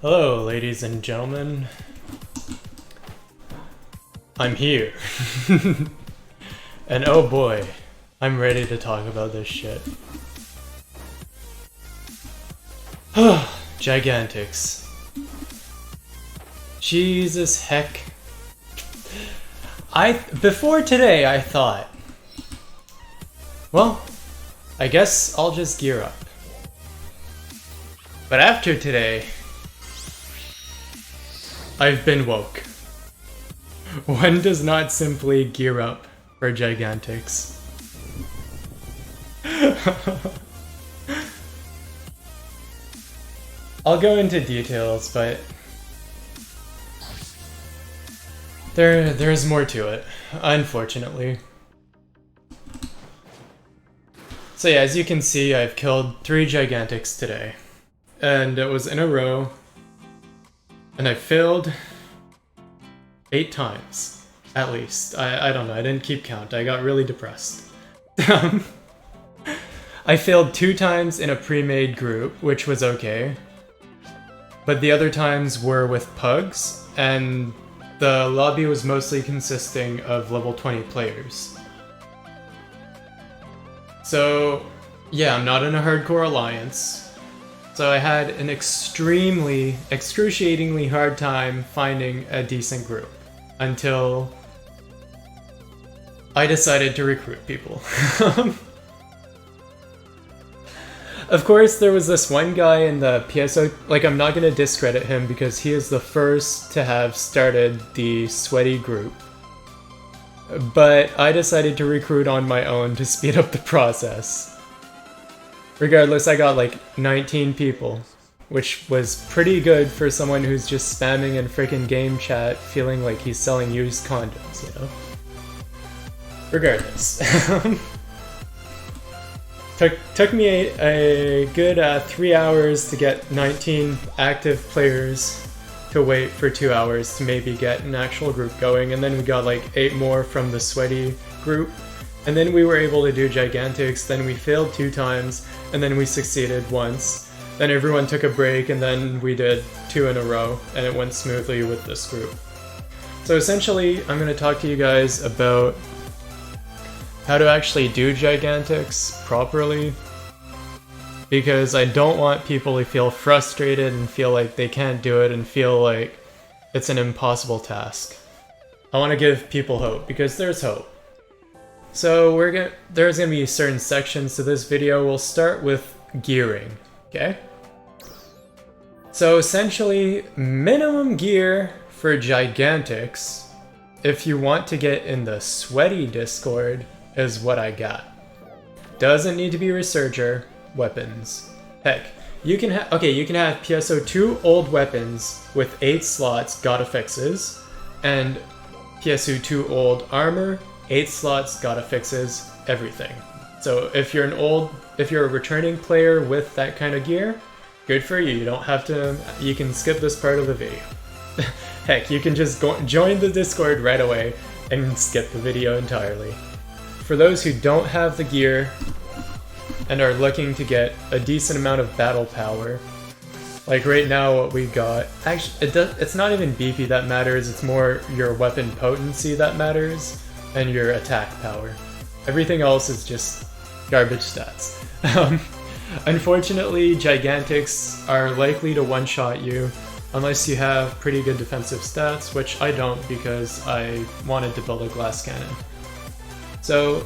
Hello, ladies and gentlemen. I'm here. And oh boy, I'm ready to talk about this shit. Gigantix. Jesus heck. Before today I thought, well, I guess I'll just gear up. But after today, I've been woke. One does not simply gear up for Gigantix. I'll go into details, but there's more to it, unfortunately. So yeah, as you can see, I've killed 3 Gigantix today. And it was in a row. And I failed 8 times, at least. I don't know, I didn't keep count. I got really depressed. I failed 2 times in a pre-made group, which was okay. But the other times were with pugs, and the lobby was mostly consisting of level 20 players. So, yeah, I'm not in a hardcore alliance. So I had an excruciatingly hard time finding a decent group until I decided to recruit people. Of course, there was this one guy in the PSO, like I'm not going to discredit him because he is the first to have started the sweaty group. But I decided to recruit on my own to speed up the process. Regardless, I got like 19 people, which was pretty good for someone who's just spamming in frickin' game chat feeling like he's selling used condoms, you know? Regardless. Took me a good 3 hours to get 19 active players to wait for 2 hours to maybe get an actual group going, and then we got like 8 more from the sweaty group. And then we were able to do Gigantix, then we failed 2 times, and then we succeeded once. Then everyone took a break, and then we did 2 in a row, and it went smoothly with this group. So essentially, I'm going to talk to you guys about how to actually do Gigantix properly, because I don't want people to feel frustrated and feel like they can't do it and feel like it's an impossible task. I want to give people hope, because there's hope. So there's gonna be certain sections to this video. We'll start with gearing, okay? So essentially, minimum gear for Gigantix, if you want to get in the sweaty Discord, is what I got. Doesn't need to be Resurger weapons. Heck, you can have PSO2 old weapons with 8 slots, got affixes, and PSO2 old armor, 8 slots, got affixes, everything. So if you're a returning player with that kind of gear, good for you. You don't have to, you can skip this part of the video. Heck, you can just join the Discord right away and skip the video entirely. For those who don't have the gear and are looking to get a decent amount of battle power, like right now what we got, actually it's not even BP that matters, it's more your weapon potency that matters, and your attack power. Everything else is just garbage stats. Unfortunately, Gigantix are likely to one-shot you unless you have pretty good defensive stats, which I don't because I wanted to build a glass cannon. So,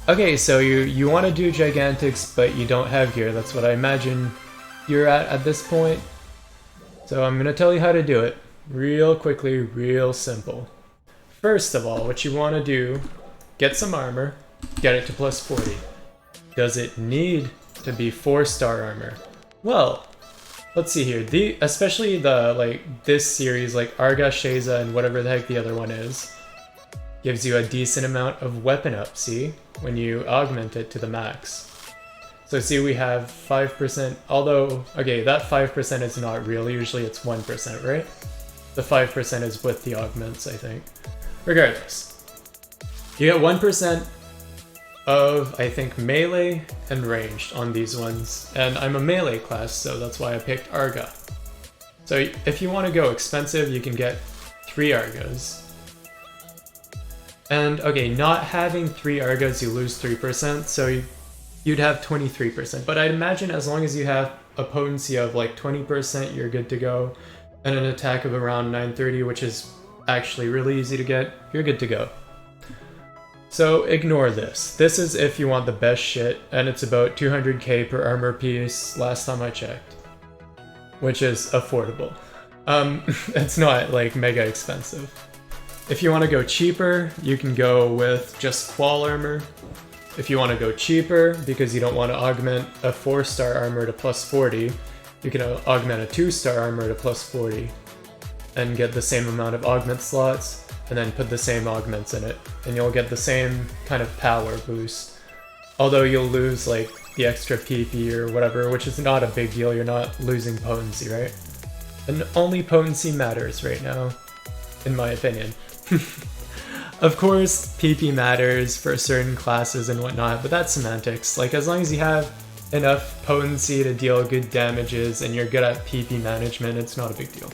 okay, so you want to do Gigantix, but you don't have gear. That's what I imagine you're at this point. So I'm going to tell you how to do it real quickly, real simple. First of all, what you want to do, get some armor, get it to plus 40. Does it need to be 4-star armor? Well, let's see here. Especially this series, like Arga, Sheza, and whatever the heck the other one is, gives you a decent amount of weapon up, see? When you augment it to the max. So see, we have 5%, although, okay, that 5% is not real, usually it's 1%, right? The 5% is with the augments, I think. Regardless, you get 1% of, I think, melee and ranged on these ones, and I'm a melee class, so that's why I picked Arga. So if you want to go expensive, you can get 3 Argos. And okay, not having 3 Argos, you lose 3%, so you'd have 23%. But I'd imagine as long as you have a potency of like 20%, you're good to go. And an attack of around 930, which is actually really easy to get, you're good to go. So ignore this. This is if you want the best shit, and it's about 200k per armor piece last time I checked. Which is affordable. It's not like mega expensive. If you want to go cheaper, you can go with just qual armor. If you want to go cheaper, because you don't want to augment a 4-star armor to plus 40, you can augment a 2-star armor to plus 40 and get the same amount of augment slots, and then put the same augments in it, and you'll get the same kind of power boost. Although you'll lose like the extra PP or whatever, which is not a big deal, you're not losing potency, right? And only potency matters right now, in my opinion. Of course, PP matters for certain classes and whatnot, but that's semantics. Like, as long as you have enough potency to deal good damages and you're good at PP management, it's not a big deal.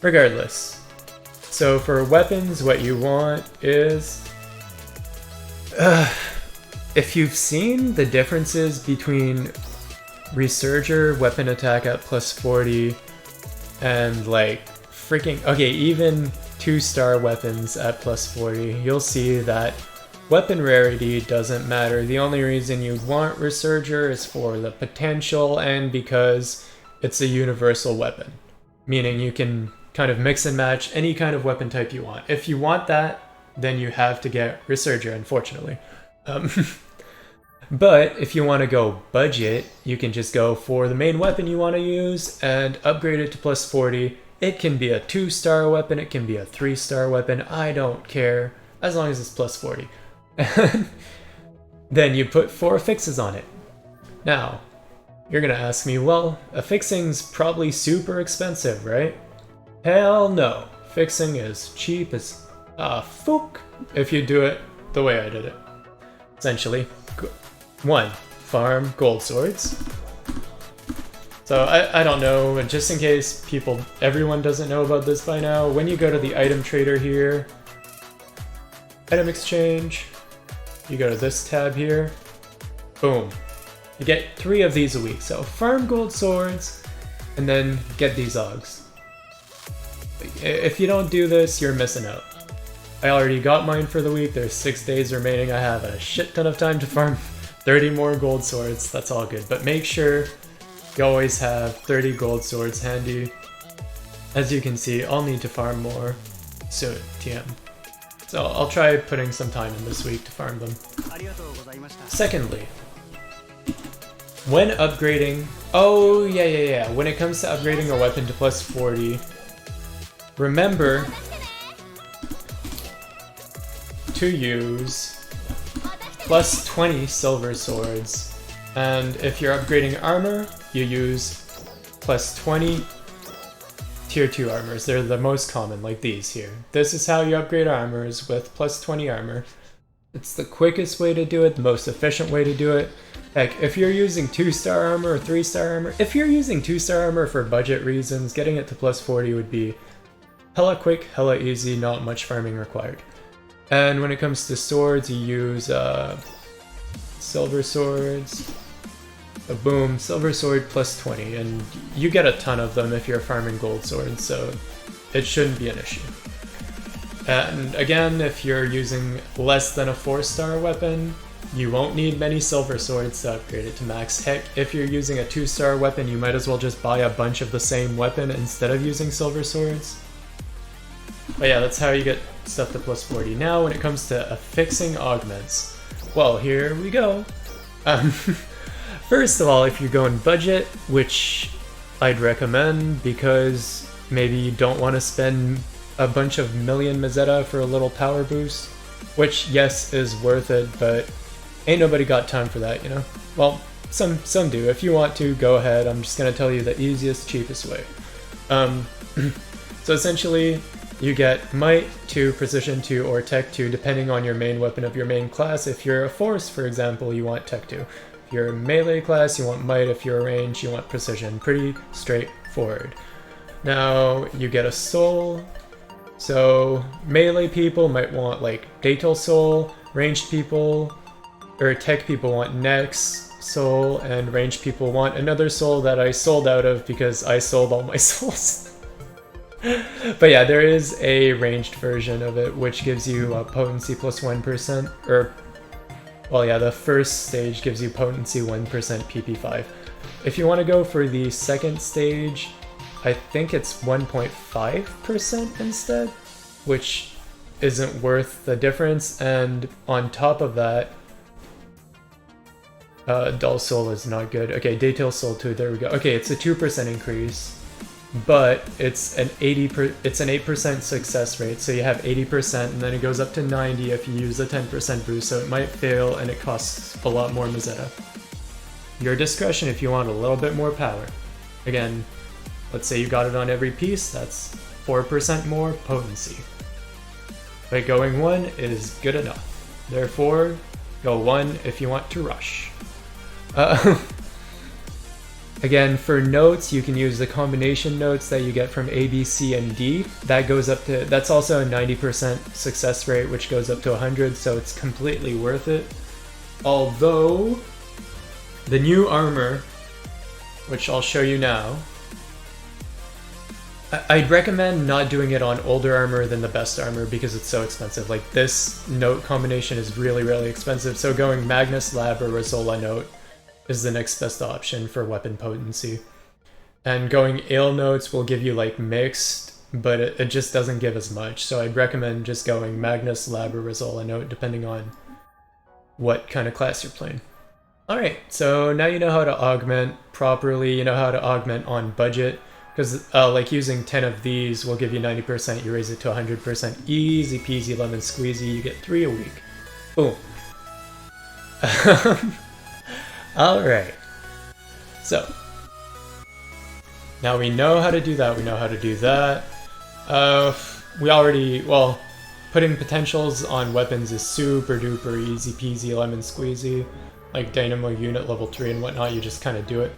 Regardless. So for weapons, what you want is... if you've seen the differences between Resurger weapon attack at plus 40 and like freaking... okay, even 2-star weapons at plus 40, you'll see that weapon rarity doesn't matter. The only reason you want Resurger is for the potential and because it's a universal weapon. Meaning you can kind of mix and match any kind of weapon type you want. If you want that, then you have to get Resurger, unfortunately. But if you want to go budget, you can just go for the main weapon you want to use and upgrade it to plus 40. It can be a 2-star weapon, it can be a 3-star weapon, I don't care, as long as it's plus 40. Then you put 4 affixes on it. Now, you're gonna ask me, well, affixing's probably super expensive, right? Hell no. Affixing is cheap as fuck if you do it the way I did it. Essentially, 1. Farm gold swords. So I don't know, just in case everyone doesn't know about this by now, when you go to the item trader here, item exchange, you go to this tab here, boom. You get 3 of these a week. So farm gold swords, and then get these Augs. If you don't do this, you're missing out. I already got mine for the week, there's 6 days remaining, I have a shit ton of time to farm 30 more gold swords, that's all good. But make sure you always have 30 gold swords handy. As you can see, I'll need to farm more soon, TM. So I'll try putting some time in this week to farm them. Secondly, when upgrading... oh, yeah. When it comes to upgrading a weapon to plus 40, remember to use plus 20 silver swords. And if you're upgrading armor, you use plus 20 tier 2 armors. They're the most common, like these here. This is how you upgrade armors, with plus 20 armor. It's the quickest way to do it, the most efficient way to do it. Heck, if you're using 2-star armor or 3-star armor, if you're using 2-star armor for budget reasons, getting it to plus 40 would be hella quick, hella easy, not much farming required. And when it comes to swords, you use silver swords. So boom, silver sword plus 20, and you get a ton of them if you're farming gold swords, so it shouldn't be an issue. And again, if you're using less than a 4-star weapon, you won't need many silver swords to upgrade it to max. Heck, if you're using a 2-star weapon, you might as well just buy a bunch of the same weapon instead of using silver swords. But yeah, that's how you get stuff to plus 40. Now, when it comes to affixing augments, well, here we go. First of all, if you're going budget, which I'd recommend because maybe you don't want to spend a bunch of million Mazetta for a little power boost, which, yes, is worth it, but ain't nobody got time for that, you know? Well, some do. If you want to, go ahead. I'm just going to tell you the easiest, cheapest way. So essentially, you get Might 2, Precision 2, or Tech 2, depending on your main weapon of your main class. If you're a Force, for example, you want Tech 2. If you're a melee class, you want might. If you're a range, you want precision. Pretty straightforward. Now you get a soul. So melee people might want like Datal Soul, ranged people or tech people want next soul, and ranged people want another soul that I sold out of because I sold all my souls. But yeah, there is a ranged version of it which gives you potency plus 1%, or well yeah, the first stage gives you potency 1% PP5. If you want to go for the second stage, I think it's 1.5% instead, which isn't worth the difference, and on top of that, Dull Soul is not good. Okay, Daytail Soul 2, there we go. Okay, it's a 2% increase, but it's an 8% success rate, so you have 80%, and then it goes up to 90 if you use a 10% boost, so it might fail, and it costs a lot more Mazetta. Your discretion if you want a little bit more power. Again, let's say you got it on every piece, that's 4% more potency. But going 1 is good enough. Therefore, go 1 if you want to rush. Again, for notes, you can use the combination notes that you get from A, B, C, and D. That goes up to, that's also a 90% success rate, which goes up to 100, so it's completely worth it. Although, the new armor, which I'll show you now, I'd recommend not doing it on older armor than the best armor because it's so expensive. Like, this note combination is really, really expensive, so going Magnus Lab or Rizola note is the next best option for weapon potency. And going Ale notes will give you like mixed, but it just doesn't give as much, so I'd recommend just going Magnus Lab or Rizola note depending on what kind of class you're playing. Alright, so now you know how to augment properly, you know how to augment on budget. Because like using 10 of these will give you 90%, you raise it to 100%, easy peasy lemon squeezy, you get 3 a week. Boom. Alright. So, now we know how to do that, we know how to do that. We already, well, putting potentials on weapons is super duper easy peasy lemon squeezy. Like Dynamo Unit level 3 and whatnot, you just kind of do it.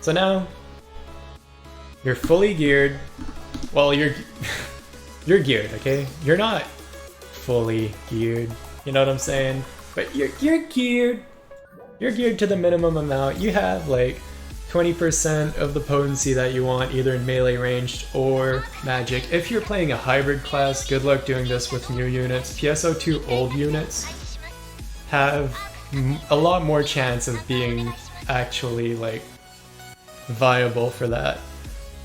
So now, you're fully geared. Well, you're geared, okay? You're not fully geared, you know what I'm saying? But you're geared. You're geared to the minimum amount. You have like 20% of the potency that you want, either in melee ranged or magic. If you're playing a hybrid class, good luck doing this with new units. PSO2 old units have a lot more chance of being actually like viable for that.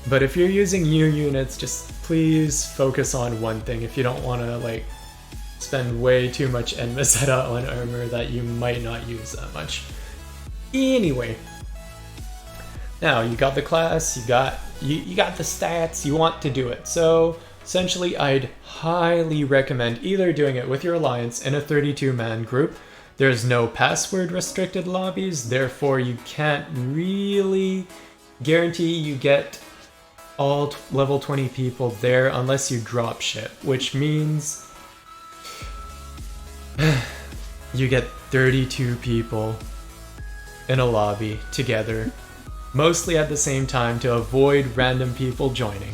But if you're using new units, just please focus on one thing if you don't want to like spend way too much Mazetta on armor that you might not use that much. Anyway, now you got the class, you got the stats, you want to do it. So essentially, I'd highly recommend either doing it with your alliance in a 32-man group. There's no password restricted lobbies, therefore you can't really guarantee you get all level 20 people there unless you drop ship, which means you get 32 people in a lobby together, mostly at the same time, to avoid random people joining.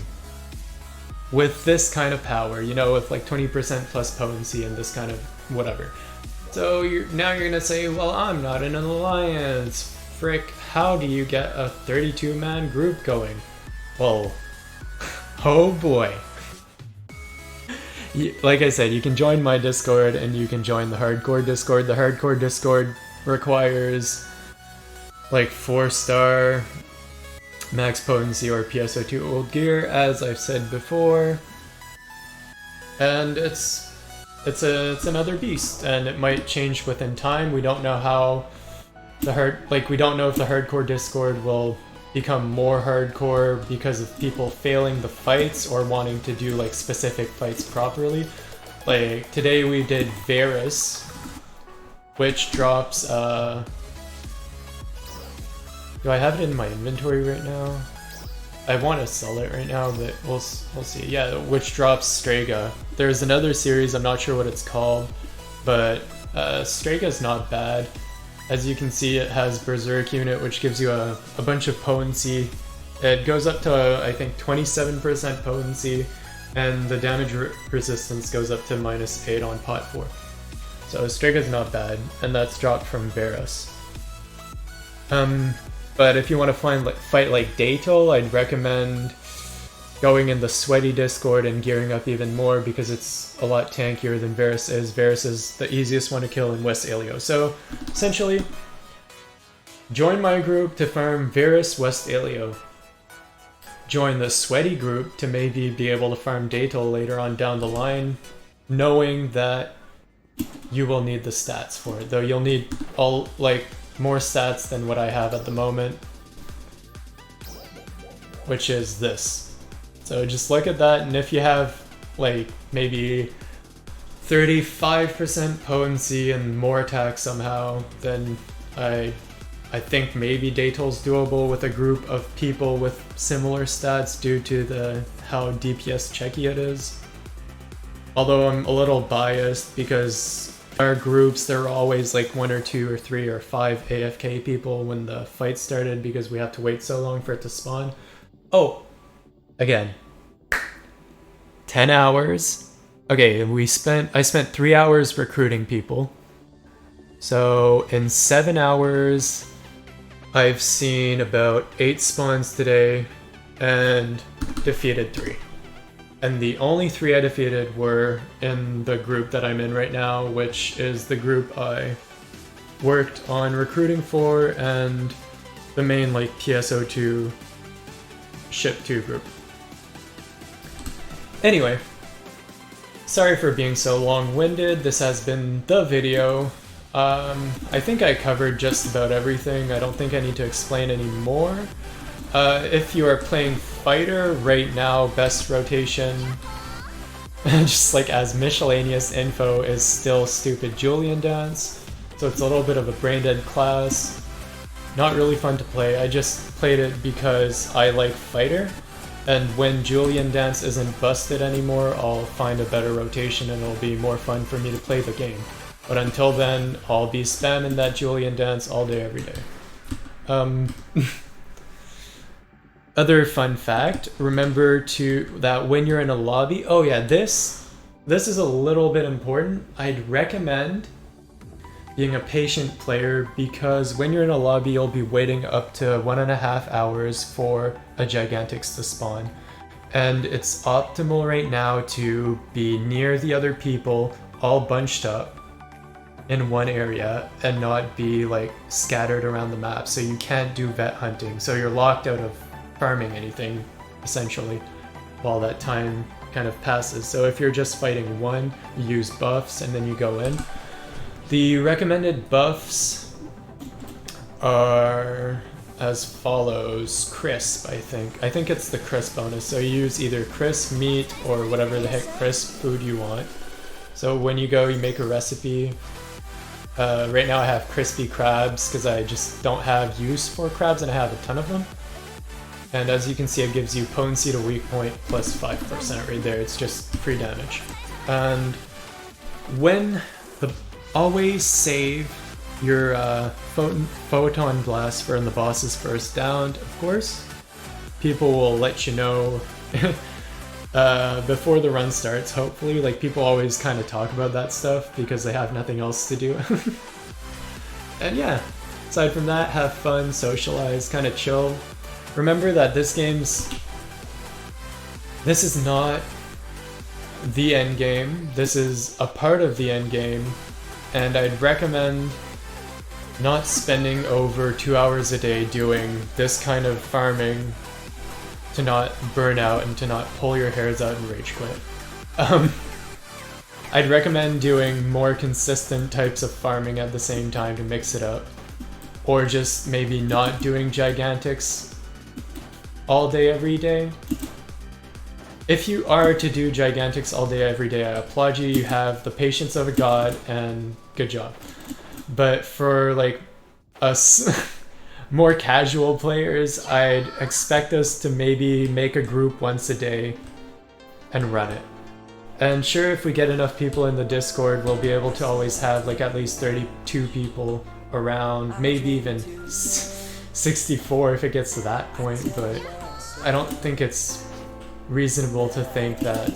With this kind of power, you know, with like 20% plus potency and this kind of whatever. So now you're gonna say, well, I'm not in an alliance. Frick, how do you get a 32-man group going? Well, oh boy. Like I said, you can join my Discord and you can join the Hardcore Discord. The Hardcore Discord requires like 4-star max potency or PSO2 old gear, as I've said before. And it's another beast, and it might change within time. We don't know how we don't know if the Hardcore Discord will become more hardcore because of people failing the fights or wanting to do like specific fights properly. Like today we did Varus, which drops do I have it in my inventory right now? I want to sell it right now, but we'll see. Yeah, which drops Strega. There's another series, I'm not sure what it's called, but Strega's not bad. As you can see, it has Berserk unit, which gives you a bunch of potency. It goes up to, I think, 27% potency, and the damage resistance goes up to -8 on pot 4. So Striga's not bad, and that's dropped from Varus. But if you want to fight like Datal, I'd recommend going in the Sweaty Discord and gearing up even more because it's a lot tankier than Varus is. Varus is the easiest one to kill in West Alio. So essentially, join my group to farm Varus West Alio. Join the Sweaty group to maybe be able to farm Datal later on down the line, knowing that you will need the stats for it. Though you'll need more stats than what I have at the moment, which is this. So just look at that, and if you have like maybe 35% potency and more attack somehow, then I think maybe Datal's doable with a group of people with similar stats due to how DPS checky it is. Although I'm a little biased because our groups, there were always like 1 or 2 or 3 or 5 AFK people when the fight started because we have to wait so long for it to spawn. Oh, again, 10 hours. Okay, I spent 3 hours recruiting people. So in 7 hours, I've seen about 8 spawns today and defeated 3. And the only 3 I defeated were in the group that I'm in right now, which is the group I worked on recruiting for and the main like PSO2 Ship 2 group. Anyway, sorry for being so long-winded. This has been the video. I think I covered just about everything. I don't think I need to explain any more. If you are playing Fighter right now, best rotation, just like as miscellaneous info, is still stupid Julian Dance. So it's a little bit of a brain-dead class. Not really fun to play. I just played it because I like Fighter. And when Julian Dance isn't busted anymore, I'll find a better rotation and it'll be more fun for me to play the game. But until then, I'll be spamming that Julian Dance all day, every day. Other fun fact, remember that when you're in a lobby, oh yeah, this is a little bit important. I'd recommend being a patient player because when you're in a lobby, you'll be waiting up to 1.5 hours for a gigantix to spawn. And it's optimal right now to be near the other people, all bunched up in one area and not be like scattered around the map. So you can't do vet hunting. So you're locked out of farming anything essentially while that time kind of passes. So if you're just fighting one, you use buffs and then you go in. The recommended buffs are as follows. Crisp, I think. I think it's the crisp bonus. So you use either crisp meat or whatever the heck crisp food you want. So when you go, you make a recipe. Right now I have crispy crabs because I just don't have use for crabs and I have a ton of them. And as you can see, it gives you potency to weak point plus 5% right there. It's just free damage. And always save your photon blast for when the boss is first downed, of course. People will let you know before the run starts, hopefully. Like, people always kind of talk about that stuff because they have nothing else to do. And yeah, aside from that, have fun, socialize, kind of chill. Remember that this is not the end game. This is a part of the end game. And I'd recommend not spending over 2 hours a day doing this kind of farming to not burn out and to not pull your hairs out and rage quit. I'd recommend doing more consistent types of farming at the same time to mix it up. Or just maybe not doing gigantix all day every day. If you are to do gigantix all day every day, I applaud you. You have the patience of a god, and good job. But for like us more casual players, I'd expect us to maybe make a group once a day and run it. And sure, if we get enough people in the Discord, we'll be able to always have like at least 32 people around maybe even 64 if it gets to that point, but I don't think it's reasonable to think that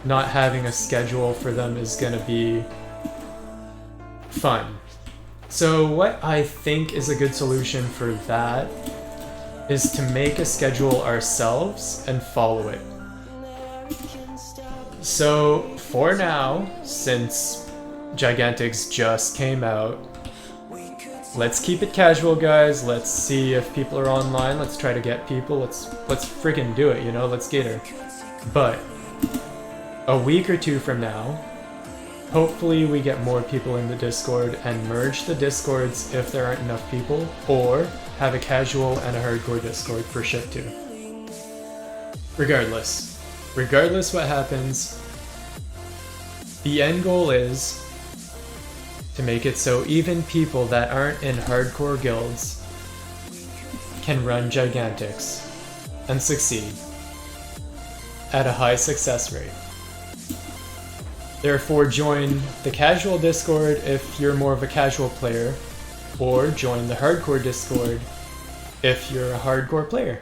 not having a schedule for them is gonna be fun. So what I think is a good solution for that is to make a schedule ourselves and follow it. So for now, since Gigantix just came out, let's keep it casual, guys. Let's see if people are online. Let's try to get people. Let's freaking do it, you know? Let's get her. But a week or two from now, hopefully we get more people in the Discord and merge the Discords if there aren't enough people, or have a casual and a hardcore Discord for ship 2. Regardless what happens, the end goal is to make it so even people that aren't in hardcore guilds can run Gigantix and succeed at a high success rate. Therefore, join the casual Discord if you're more of a casual player, or join the hardcore Discord if you're a hardcore player.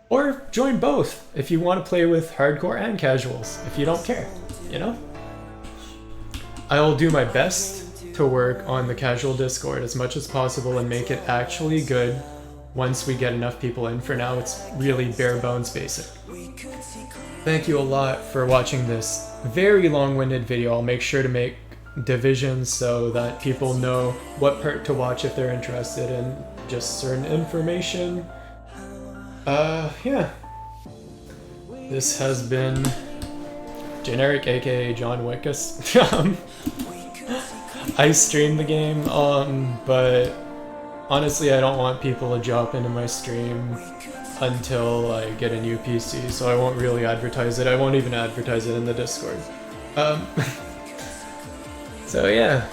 Or join both if you want to play with hardcore and casuals, if you don't care, you know? I will do my best to work on the casual Discord as much as possible and make it actually good once we get enough people in. For now, it's really bare bones basic. Thank you a lot for watching this very long-winded video. I'll make sure to make divisions so that people know what part to watch if they're interested in just certain information. Yeah. This has been Generic, aka John Wickus. I stream the game, but honestly I don't want people to jump into my stream until I get a new PC, so I won't really advertise it. I won't even advertise it in the Discord. So yeah,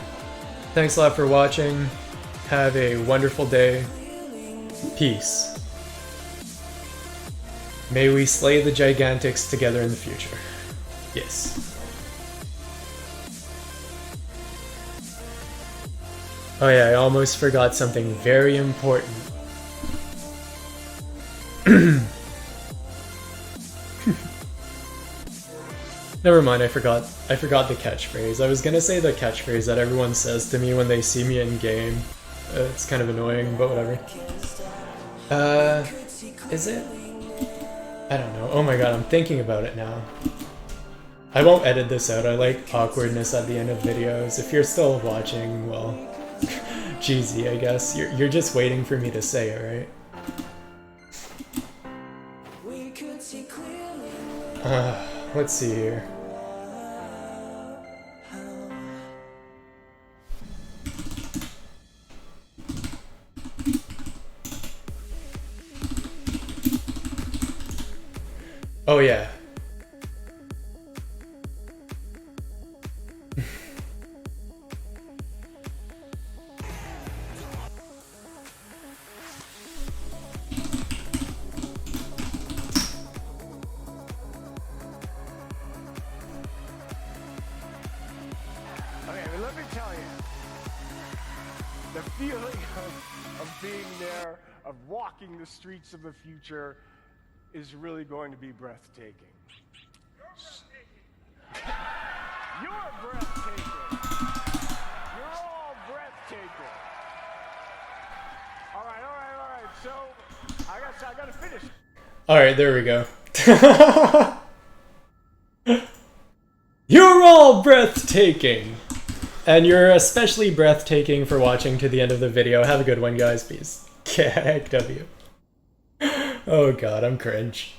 thanks a lot for watching. Have a wonderful day. Peace. May we slay the Gigantix together in the future. Yes. Oh yeah, I almost forgot something very important. Never mind, I forgot the catchphrase. I was gonna say the catchphrase that everyone says to me when they see me in game. It's kind of annoying, but whatever. Is it? I don't know. Oh my god, I'm thinking about it now. I won't edit this out. I like awkwardness at the end of videos. If you're still watching, well, cheesy, I guess. You're just waiting for me to say it, right? Let's see here. Oh yeah. Let me tell you, the feeling of being there, of walking the streets of the future, is really going to be breathtaking. You're breathtaking. You're all breathtaking. All right. So, I gotta finish. All right, there we go. You're all breathtaking. And you're especially breathtaking for watching to the end of the video. Have a good one, guys. Peace. KW. Oh god, I'm cringe.